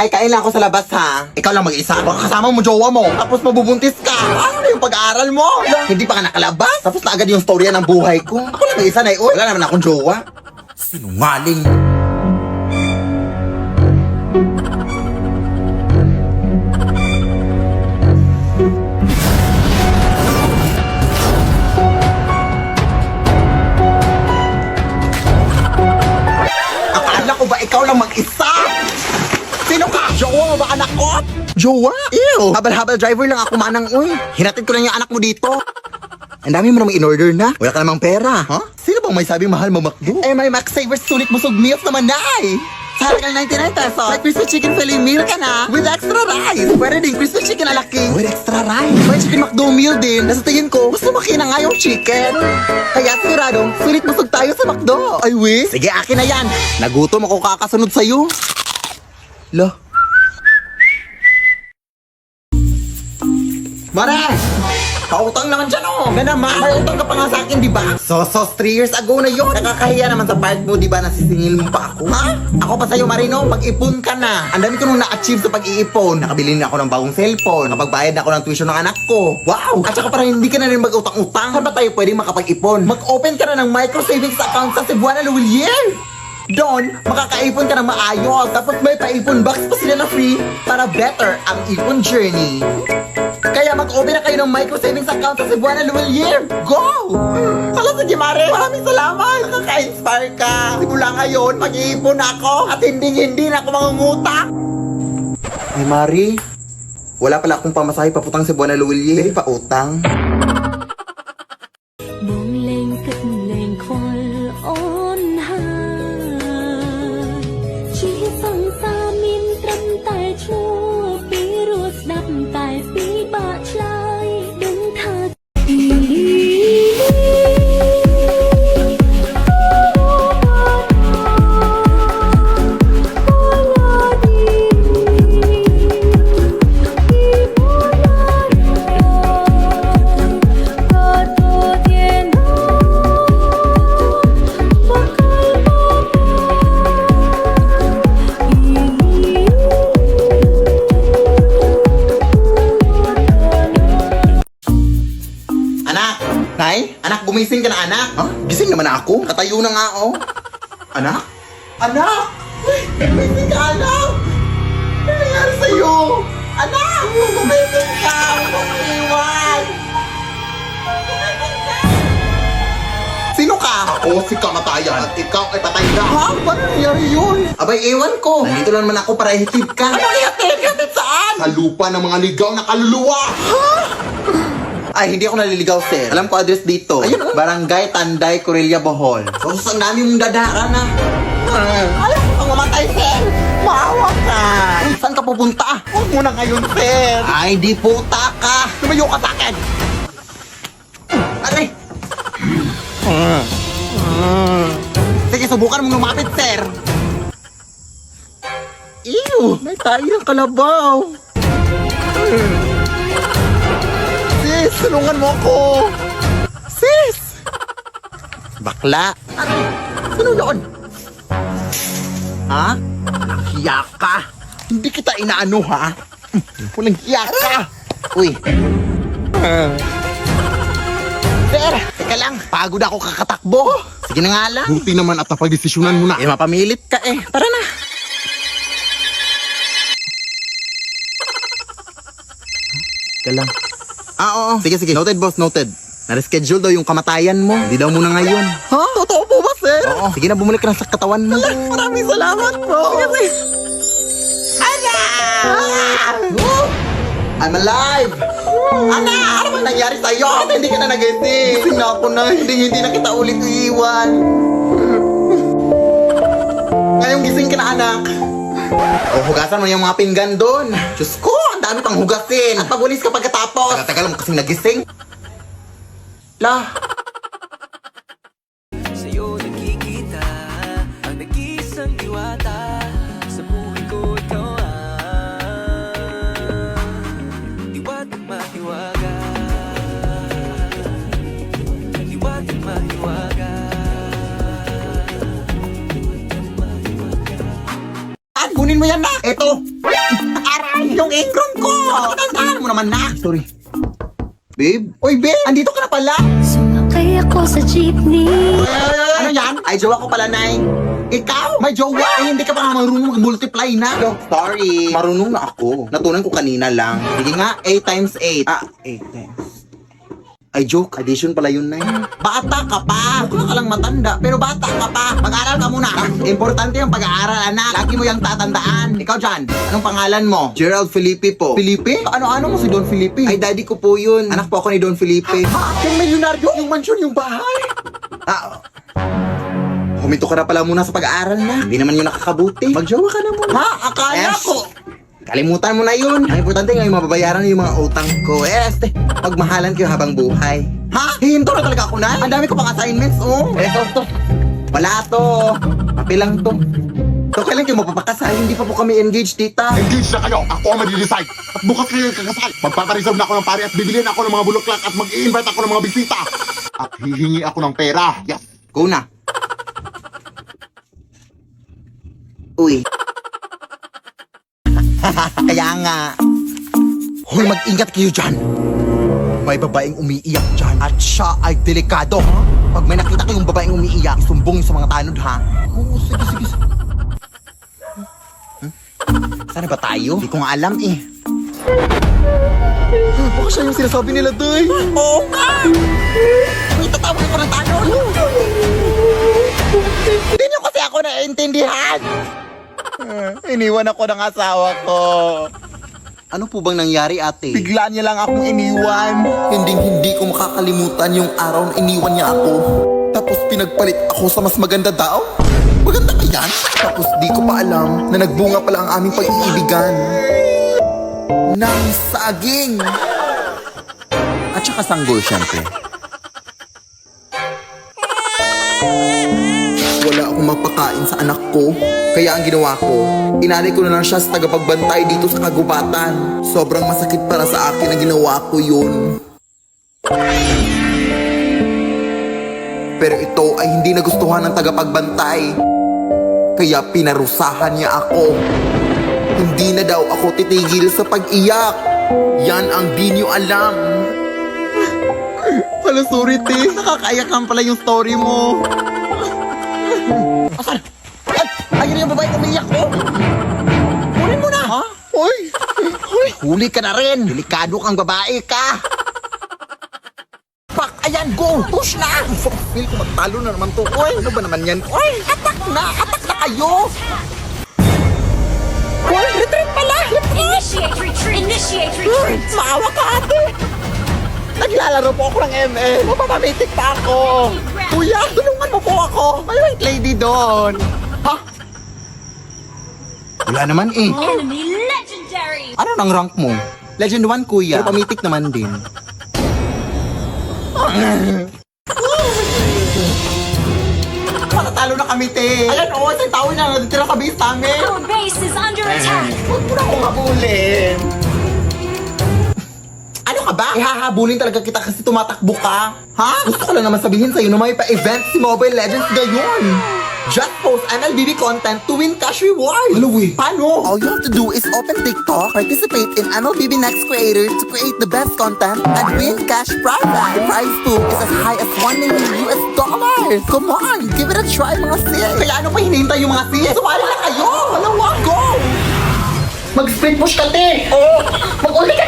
Ay, kain lang ako sa labas, ha? Ikaw lang mag-isa. Baka kasama mo jowa mo. Tapos mabubuntis ka. Ano na yung pag-aaral mo? Hindi pa ka nakalabas. Tapos na agad yung storya ng buhay ko. Ako lang mag-isa na yun. Wala naman akong jowa. Sinungaling. Akala ko ba ikaw lang mag-isa? Sino ka? Jowa mo ba anak ko? Jowa? Ew! Habal-habal driver lang ako manang, uy. Hinatid ko lang yung anak mo dito. Ang dami mo namang in-order na. Wala ka namang pera. Huh? Sino bang may sabing mahal mo McDo? Eh, may Max Savers sulit busog meals naman na eh. Sa halagang 99 pesos, may crispy chicken fillet meal ka na with extra rice. Pwede din crispy chicken alaki with extra rice. May chicken McDo meal din. Nasa tingin ko, gusto makina nga yung chicken. Kaya siguradong, sulit busog tayo sa McDo. Ay, we? Sige, akin na yan. Nagutom ako kakasunod sa'yo. Lo. Mare! Kautang naman dyan, oh! Ganda naman! May utang ka pa nga sa akin, di ba? So, 3 years ago na yun! Nakakahiya naman sa part mo, di ba? Nasisingil mo pa ako. Ha? Ako pa sa'yo, Marino, mag-ipon ka na! Ang dami ko nung na-achieve sa pag-iipon. Nakabili na ako ng bagong cellphone. Nakapagbayad na ako ng tuition ng anak ko. Wow! At saka parang hindi ka na rin mag-utang-utang. Saan ba tayo pwedeng makapag-ipon? Mag-open ka na ng micro savings account sa Cebuana Luwilier! Doon, makakaipon ka ng maayos. Tapos may paipon box pa sila na free para better ang ipon journey. Kaya mag-open na kayo ng micro savings account sa Cebuana Luwilier. Go! Hala, sige Mare, maraming salamat. Nakaka-inspire ka. Simula ngayon, mag-iipon ako at hindi na ako mangungutang. Ay Mari, wala pala akong pamasahe papuntang Cebuana Luwilier. Pwede pa utang. Mong lên cất lên khol ôn hà chỉ phăng xa min trâm tài chua virus đập tài phí bạ trai đứng thật Nay? Anak, gumising ka na, anak? Ha? Gising naman ako. Katayo na nga, oh. Anak? Anak! Uy, gumising ka, anak! Ano nangyari sa'yo? Anak! Gumising ka! Huwag mo iwan! Gumising ka! Sino ka? Ako si kamatayan at ikaw ay patay na. Ha? Paano nangyari yun? Abay, ewan ko. Nandito lang naman ako para ihatid ka. Ano ihatid? Ihatid saan? Sa lupa ng mga ligaw na kaluluwa. Ha? Ay, hindi ako naliligaw, sir. Alam ko address dito. Ayun, oh. Barangay Tanday, Corella, Bohol. So, ang dami mong dadaan na. Ayaw ko kang mamatay, sir. Maawa ka. Saan ka pupunta? Huwag mo na ngayon, sir. Ay, di puta ka. Lumayo ka sa akin. Aray. Sige, subukan mong lumapit, sir. Ew, may tayo ng kalabaw. Sis, tulungan mo ako! Sis! Bakla! Ano? Sino doon? Ha? Hiya ka! Hindi kita inaano, ha? Walang hiya ka! Uy! Sir! Teka lang! Pagod ako kakatakbo! Sige na nga lang! Buti naman at napagdesisyonan mo na. Eh, mapamilit ka eh! Tara na! Teka lang. Oo. Sige, sige. Noted, boss. Noted. Na-reschedule daw yung kamatayan mo. Hindi daw muna ngayon. Ha? Totoo po ba, sir? Oo. Sige na, bumalik ka na sa katawan mo. Maraming salamat po. Sige. Anak! I'm alive! Anak! Ano bang nangyari sa'yo? Hindi ka na nagising. Gising na ako na. Hindi na kita ulit iiwan. Ngayong gising ka na, anak. O, hugasan mo yung mga pinggan doon. Diyos ko, ang dami pang hugasin. At magulis ka pagkatapos. Tagal mo kasing nagising. La. Sa'yo nakikita ang nag-iisang diwata. Sa buhay ko ikaw ang diwatang mahiwaga. Diwatang mahiwaga. Kunin mo yan na. Eto. background ko. Tandahan mo naman na. Sorry. Babe? Oy, babe! Andito ka na pala! Sumakay ako sa jeepney. Ano yan? Ay, jowa ko pala, Nay. Ikaw? May jowa? Eh, hindi ka pa nga marunong mag-multiply na. Yo, sorry. Marunong na ako. Natunan ko kanina lang. Sige nga, 8 times 8. 8 times. Ay, joke. Addition pala yun, Nay. Bata ka pa. Mukha ka lang matanda, pero bata ka pa. Mag-aaral ka muna. Importante yung pag-aaral, anak. Lagi mo yung tatandaan. Ikaw dyan, anong pangalan mo? Gerald Felipe po. Felipe? Ano-ano mo si Don Felipe? Ay, daddy ko po yun. Anak po ako ni Don Felipe. Yung milyonaryo? Yung mansyon, yung bahay? Huminto ka na pala muna sa pag-aaral na. Hindi naman yun nakakabuti. Magjowa ka na muna. Akala ko. Kalimutan mo na yun. Ang importante ngayon, mababayaran yung mga utang ko. Pagmahalan kayo habang buhay. Hihinto na talaga ako na. Ang dami ko pang assignments, oh. To. Wala to. Papel lang to. So, kailan kayo mapapakasal? Hindi pa po kami engaged, tita. Engage na kayo. Ako ang mag-decide. At bukas kayo kakasal. Magpapareserve na ako ng pare at bibilin ako ng mga bulaklak at mag-i-invite ako ng mga bisita. At hihingi ako ng pera. Yes. Go na. Uy. Kaya nga. Hoy, mag-ingat kayo dyan. May babaeng umiiyak dyan. At siya ay delikado. Pag may nakita kayong babaeng umiiyak, sumbong sa mga tanod, ha? Oo, sige. Sana ba tayo? Hindi ko nga alam, eh. Baka siya yung sinasabi nila, Day. Oo nga! May tatawag ko ng tanod. Hindi niyo kasi ako naiintindihan. Iniwan ako ng asawa ko. Ano po bang nangyari, ate? Bigla niya lang akong iniwan. Hindi ko makakalimutan yung araw na iniwan niya ako. Tapos pinagpalit ako sa mas maganda daw. Maganda ba yan? Tapos di ko pa alam na nagbunga pala ang aming pag-iibigan. Ng saging. At saka sanggol, syempre. Wala akong mapakain sa anak ko. Kaya ang ginawa ko, inalay ko na lang siya sa tagapagbantay dito sa kagubatan. Sobrang masakit para sa akin ang ginawa ko yun. Pero ito ay hindi nagustuhan ng tagapagbantay. Kaya pinarusahan niya ako. Hindi na daw ako titigil sa pag-iyak. Yan ang di niyo alam. Wala, sorry, te. Nakakaiyak lang pala yung story mo. Asan? Ayun yung babae umiiyak ko. Kunin mo na. Ha? Hoy. Huli ka na rin. Delikado kang babae ka. Pak, ayan, go. Push na. Feel ko magtalo na naman to. Oy, ano ba naman yan? Oy, atak na kayo. Oy, retreat pala. Initiate retreat. Maawa ka, ate. Naglalaro po ako ng ML. Mapapamitik pa ako. Kuya, tulungan mo po ako. May white lady doon. Ha? Wala naman eh. Enemy legendary. Ano nang rank mo? Legend 1, kuya. Pero pamitik naman din. Matatalo na kami, te. Ayan, isang tao na natitira sa base namin. Our base is under attack. Huwag mo na akong habulin. Ano ka ba? Ihahabulin talaga kita kasi tumatakbo ka. Ha? Gusto ko lang naman sabihin sa'yo na may pa-event si Mobile Legends ngayon. Just post MLBB content to win cash reward. Hello, paano? All you have to do is open TikTok, participate in MLBB Next Creator to create the best content, and win cash prize. The prize pool is as high as $1 million. Come on, give it a try, mga sis. Kaya ano pa hinihintay yung mga sis? Sumali na kayo. Malawa, go! Mag-sprint push ka, te. Oo. Mag-ulti ka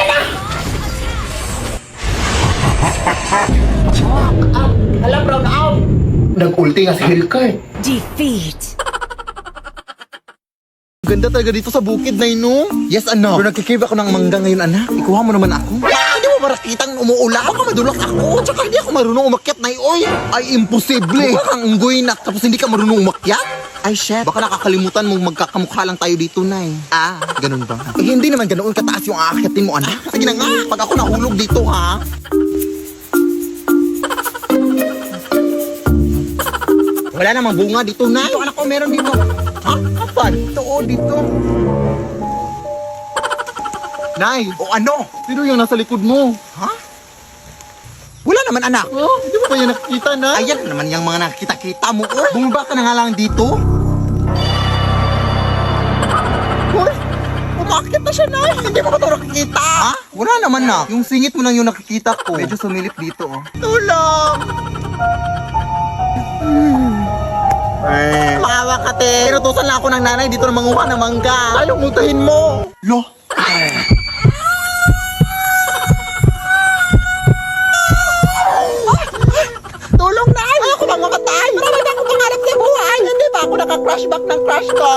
na. Hala, brown out. Nag-ulti nga si Hellcurt. Defeat. Ganda talaga dito sa bukid na no? Yes, anak. Pero nagkikrave ako ng mangga ngayon, anak. Ikuha mo naman ako. Hindi mo marakitang umuulan. Baka madulak ako. Tsaka hindi ako marunong umakyat na oy. Ay, imposible. Mukha kang unggoy na tapos hindi ka marunong umakyat? Ay, shit. Baka nakakalimutan mong magkakamukha lang tayo dito, Nay. Ganun ba? Eh, hindi naman ganoon kataas yung aakyatin mo, anak. Sige na nga. Pag ako nahulog dito, ha? Wala namang bunga dito, Nay. Ito, anak ko, meron dito. Ha? Kapan? Ito, dito. Nay, ano? Sino yung nasa likod mo? Ha? Wala naman, anak. Hindi mo ba yan nakikita, Nay? Ayan naman yung mga nakikita-kita mo, Bumaba ka na nga lang dito. Hoy, Umakit na siya, Nay. Hindi mo ba ito nakikita? Ha? Wala naman na. Yung singit mo lang yung nakikita ko. Medyo sumilip dito, oh. Tulong! Maawa ka, te. Pinutusan lang ako ng nanay dito na manguha ng mangga. Ayaw mutahin mo. Lo. Tulong, Nay! Ayoko bang mamatay? Marami na akong pangarap sa buhay. Hindi ba ako naka-crush back ng crush ko?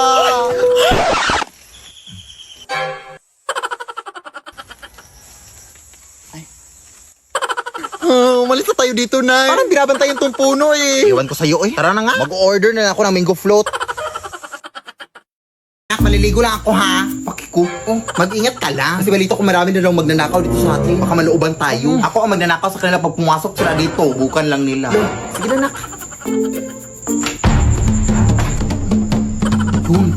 Umalis na tayo dito, Nay. Parang binabantayan tong puno eh. Iwan ko sa'yo eh. Tara na nga. Mag-order na ako ng mango float. Maliligo lang ako ha. Pakiko. Oh, mag-ingat ka lang. Kasi balito ko marami na daw magnanakaw dito sa atin. Baka malooban tayo. Ako ang magnanakaw sa kanila pag pumasok sila dito. Bukan lang nila. Sige na, nak. Yun.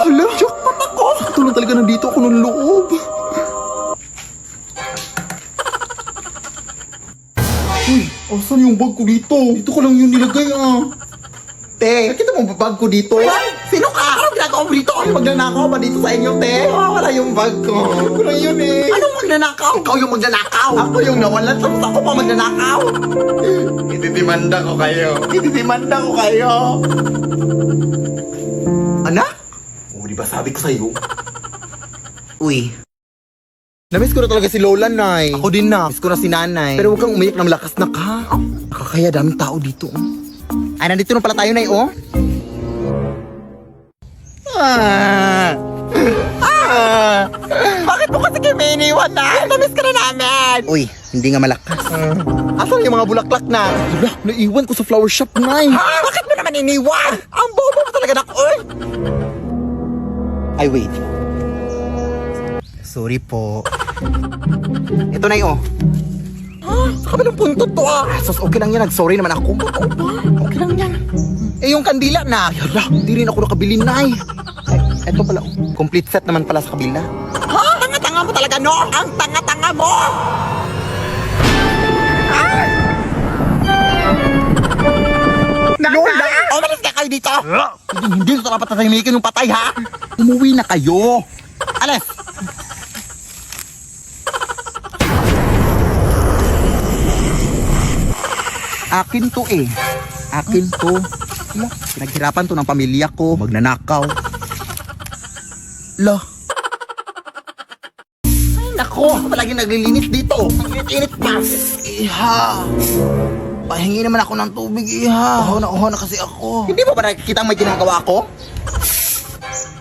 Hala, jackpot ako! Ito lang talaga nandito ako ng loob. Uy, asan yung bag ko dito? Dito ko lang yun nilagay ah. Te, nakita mo ba bag ko dito? Sino ka? Anong ginagawa mo dito? Ay, magnanakaw ba dito sa inyo, te? Wala yung bag ko. Wala yun eh. Anong magnanakaw? Ikaw yung magnanakaw. Ako yung nawalan. Tapos ako pa magnanakaw. Itidimanda ko kayo. Itidimanda ko kayo. Anak? Oh, di ba sabi ko sa'yo? Uy. Namiss ko na talaga si Lola, Nay. Ako din na. Miss ko na si Nanay. Pero huwag kang umiyak ng lakas na ka. Nakakaya daming tao dito. Ay, nandito na pala tayo, Nay, oh. Bakit mo kasi kayo may iniwan, Nay? Namiss ka na namin. Uy, hindi nga malakas. Asan yung mga bulaklak na? Hala, naiwan ko sa flower shop, Nay. Ha? Bakit mo naman iniwan? Ang bobo mo talaga na, oy. Ay, wait. Sorry po. Ito, Nay, oh. Sa kabilang punto to ah. Sus, okay lang yan. Nag-sorry naman ako. Oo ba? Okay lang yan. Eh, yung kandila na. Yala, hindi rin ako nakabili, Nay. Ay, eto pala. Oh. Complete set naman pala sa kabila. Ha? Tanga-tanga mo talaga, no? Ang tanga-tanga mo! Lola! Umalis ka kayo dito! Hindi ito dapat tatahimikin yung patay, ha? Umuwi na kayo! Alis! Akin to eh. Akin to. Pinaghirapan to ng pamilya ko. Magnanakaw. Lo. Ay, nako. Ako palagi naglilinis dito. Ang init-init pa. Iha. Pahingi naman ako ng tubig, Iha. Uhaw na kasi ako. Hindi mo ba nakikita ang may ginagawa ko?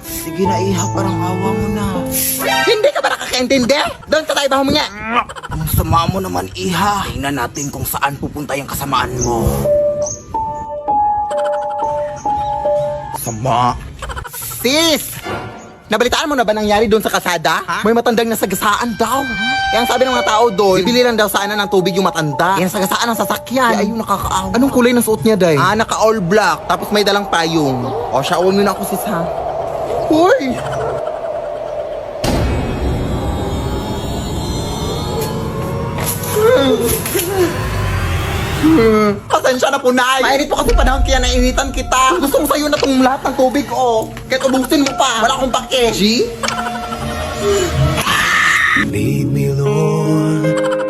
Sige na, Iha. Parang awa mo na. Hindi ka ba nakakaintindi? Doon sa tayo ba huminga? Ang sama mo naman, Iha. Tingnan natin kung saan pupunta yung kasamaan mo. Sama. Sis! Nabalitaan mo na ba nangyari doon sa kasada? Ha? May matandang nasagasaan daw. Kaya ang sabi ng mga tao doon, bibili lang daw sana ng tubig yung matanda. Kaya nasagasaan ang sasakyan. Kaya ayun, nakakaawa. Anong kulay ng suot niya, Day? Naka all black. Tapos may dalang payong. O, siya, mo na ako, sis, ha? Hoy! Pasensya na po, Nay. Mainit po kasi panahon kaya nainitan kita. Gusto ko sa'yo na itong lahat ng tubig, oh. Kahit ubusin mo pa. Wala akong pake. G? Lead me, Lord,